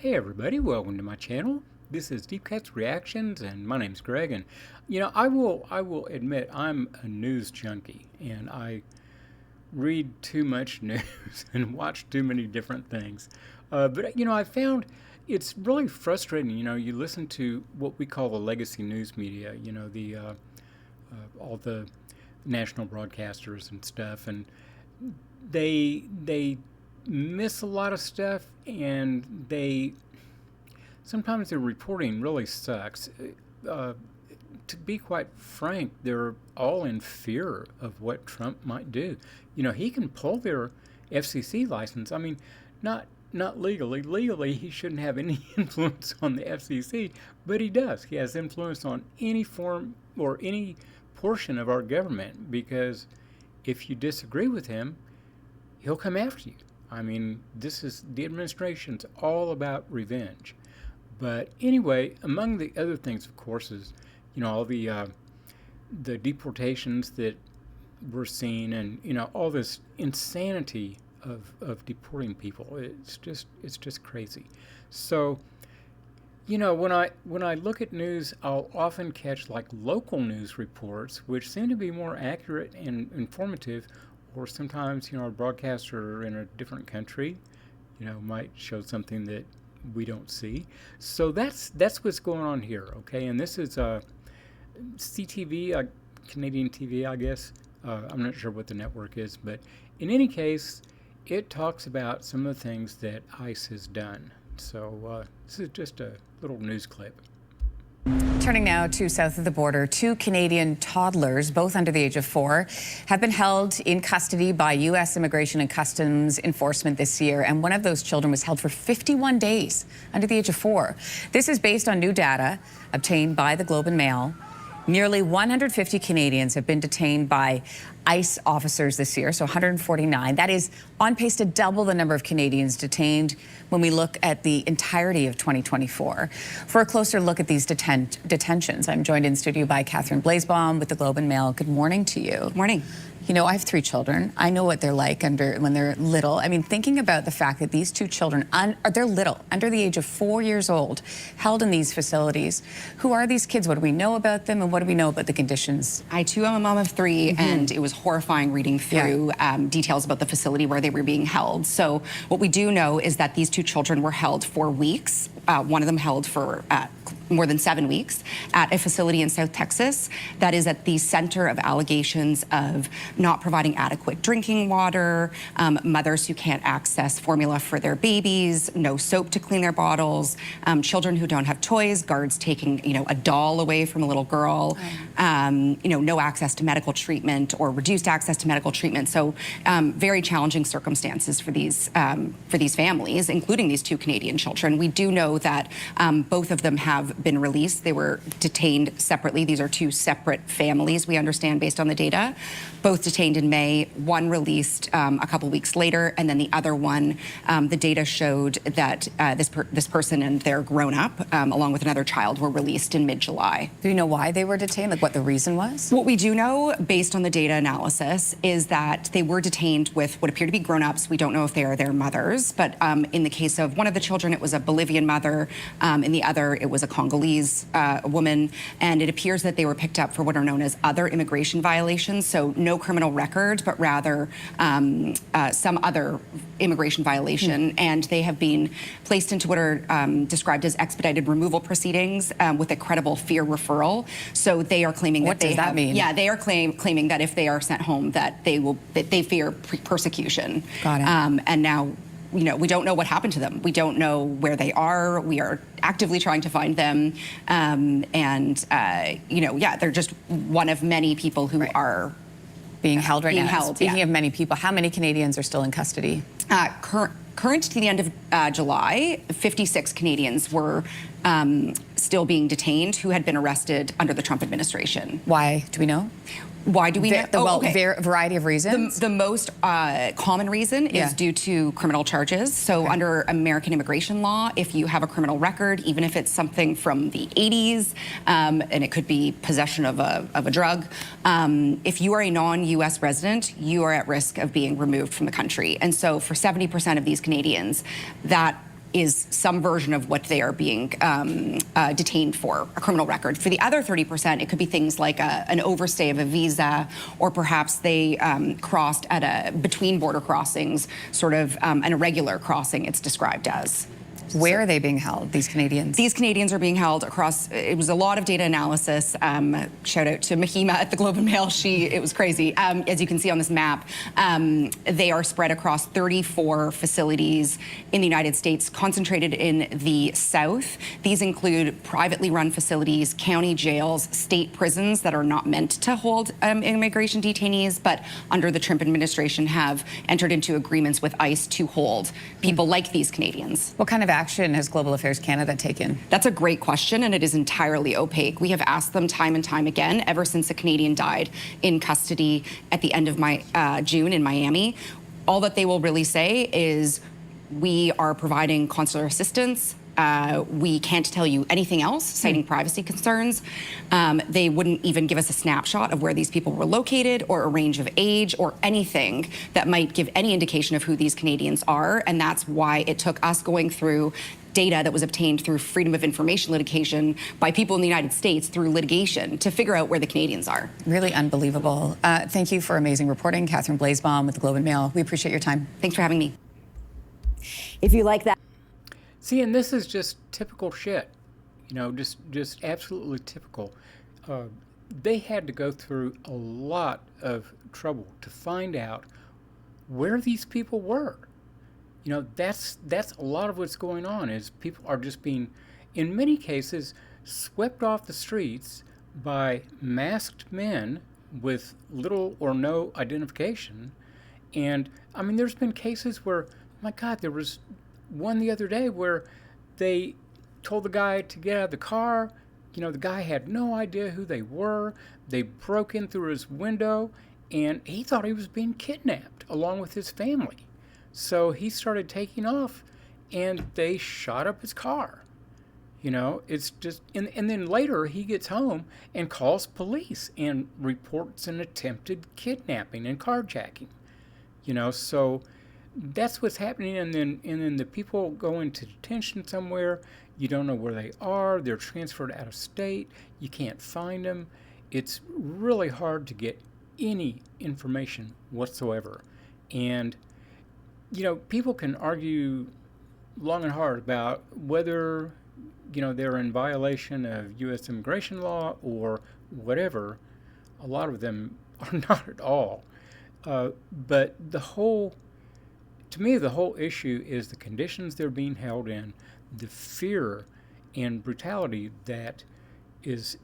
Hey everybody, welcome to my channel. This is Deep Cuts Reactions, and my name's Greg. And I will admit I'm a news junkie, and I read too much news and watch too many different things. But I found it's really frustrating. You listen to what we call the legacy news media. The all the national broadcasters and stuff, and they miss a lot of stuff, and sometimes their reporting really sucks. To be quite frank, they're all in fear of what Trump might do. He can pull their FCC license. I mean, not legally. Legally, he shouldn't have any influence on the FCC, but he does. He has influence on any form or any portion of our government, because if you disagree with him, he'll come after you. I mean, the administration's all about revenge. But anyway, among the other things, of course, is all the deportations that we're seeing, and all this insanity of deporting people. It's just crazy. So when I look at news, I'll often catch like local news reports, which seem to be more accurate and informative. Or sometimes, a broadcaster in a different country, might show something that we don't see. So that's what's going on here, okay? And this is CTV, Canadian TV, I guess. I'm not sure what the network is, but in any case, it talks about some of the things that ICE has done. So this is just a little news clip. Turning now to south of the border, 2 Canadian toddlers, both under the age of 4, have been held in custody by U.S. Immigration and Customs Enforcement this year, and one of those children was held for 51 days under the age of 4. This is based on new data obtained by the Globe and Mail. Nearly 150 Canadians have been detained by ICE officers this year, so 149. That is on pace to double the number of Canadians detained when we look at the entirety of 2024. For a closer look at these detentions, I'm joined in studio by Catherine Blaisbaum with the Globe and Mail. Good morning to you. Good morning. I have 3 children. I know what they're like when they're little. I mean, thinking about the fact that these 2 children, they're little, under the age of 4 years old, held in these facilities. Who are these kids? What do we know about them, and what do we know about the conditions? I, too, am a mom of 3, and it was horrifying reading through details about the facility where they were being held. So what we do know is that these 2 children were held for weeks. One of them held for more than 7 weeks at a facility in South Texas that is at the center of allegations of not providing adequate drinking water, mothers who can't access formula for their babies, no soap to clean their bottles, children who don't have toys, guards taking, a doll away from a little girl, no access to medical treatment or reduced access to medical treatment. So very challenging circumstances for these families, including these 2 Canadian children. We do know that both of them have been released. They were detained separately. These are 2 separate families, we understand, based on the data. Both detained in May, one released a couple weeks later, and then the other one, the data showed that this person and their grown-up, along with another child, were released in mid-July. Do you know why they were detained, like what the reason was? What we do know, based on the data analysis, is that they were detained with what appear to be grown-ups. We don't know if they are their mothers, but in the case of one of the children, it was a Bolivian mother. In the other, it was a Congolese woman, and it appears that they were picked up for what are known as other immigration violations, so no criminal record, but rather some other immigration violation, and they have been placed into what are described as expedited removal proceedings with a credible fear referral. So they are claiming what that does that mean? Yeah, they are claiming that if they are sent home, that they fear persecution. Got it. And now, we don't know what happened to them. We don't know where they are. We are actively trying to find them. They're just one of many people who are being held right now. Speaking yeah. of many people, how many Canadians are still in custody? Current to the end of July, 56 Canadians were still being detained who had been arrested under the Trump administration. Why? Do we know? Why do we know? Variety of reasons. The most common reason is due to criminal charges. So under American immigration law, if you have a criminal record, even if it's something from the 80s, and it could be possession of a drug, if you are a non-U.S. resident, you are at risk of being removed from the country. And so for 70% of these Canadians, that is some version of what they are being detained for, a criminal record. For the other 30%, it could be things like an overstay of a visa, or perhaps they crossed between border crossings, sort of an irregular crossing, it's described as. Where are they being held, these Canadians? These Canadians are being held across, it was a lot of data analysis. Shout out to Mahima at the Globe and Mail. It was crazy. As you can see on this map, they are spread across 34 facilities in the United States, concentrated in the South. These include privately run facilities, county jails, state prisons that are not meant to hold immigration detainees, but under the Trump administration have entered into agreements with ICE to hold people like these Canadians. What kind of action has Global Affairs Canada taken? That's a great question, and it is entirely opaque. We have asked them time and time again, ever since a Canadian died in custody at the end of June in Miami. All that they will really say is, we are providing consular assistance. We can't tell you anything else, citing privacy concerns. They wouldn't even give us a snapshot of where these people were located, or a range of age, or anything that might give any indication of who these Canadians are. And that's why it took us going through data that was obtained through Freedom of Information litigation by people in the United States through litigation to figure out where the Canadians are. Really unbelievable. Thank you for amazing reporting, Catherine Blaisbaum with the Globe and Mail. We appreciate your time. Thanks for having me. If you like that. See, and this is just typical shit, just absolutely typical. They had to go through a lot of trouble to find out where these people were. That's a lot of what's going on, is people are just being, in many cases, swept off the streets by masked men with little or no identification. And, I mean, there's been cases where, my God, there was one the other day where they told the guy to get out of the car. The guy had no idea who they were. They broke in through his window, and he thought he was being kidnapped along with his family. So he started taking off, and they shot up his car. It's just, and then later he gets home and calls police and reports an attempted kidnapping and carjacking. So that's what's happening. And then the people go into detention somewhere. You don't know where they are. They're transferred out of state. You can't find them. It's really hard to get any information whatsoever. And people can argue long and hard about whether, they're in violation of U.S. immigration law or whatever. A lot of them are not at all. But to me, the whole issue is the conditions they're being held in, the fear and brutality that is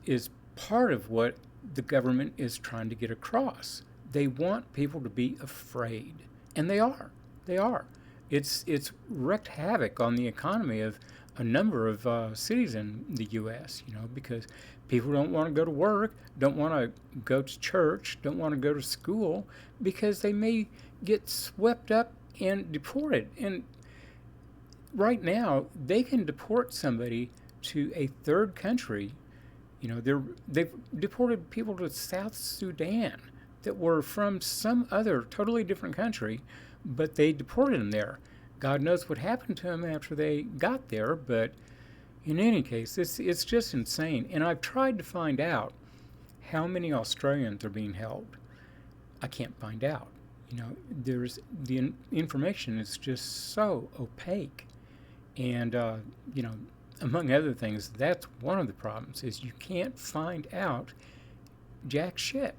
part of what the government is trying to get across. They want people to be afraid, and they are. They are. It's wreaked havoc on the economy of a number of cities in the U.S., because people don't want to go to work, don't want to go to church, don't want to go to school, because they may get swept up and deported. And right now, they can deport somebody to a third country. They've deported people to South Sudan that were from some other totally different country, but they deported them there. God knows what happened to them after they got there, but in any case, it's just insane. And I've tried to find out how many Australians are being held. I can't find out. There's the information is just so opaque. And, among other things, that's one of the problems, is you can't find out jack shit.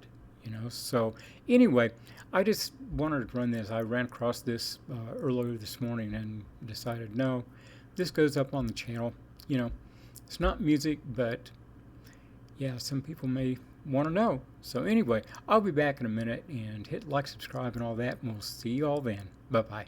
So anyway, I just wanted to run this. I ran across this earlier this morning and decided, no, this goes up on the channel. It's not music, but yeah, some people may want to know. So anyway, I'll be back in a minute, and hit like, subscribe, and all that, and we'll see you all then. Bye-bye.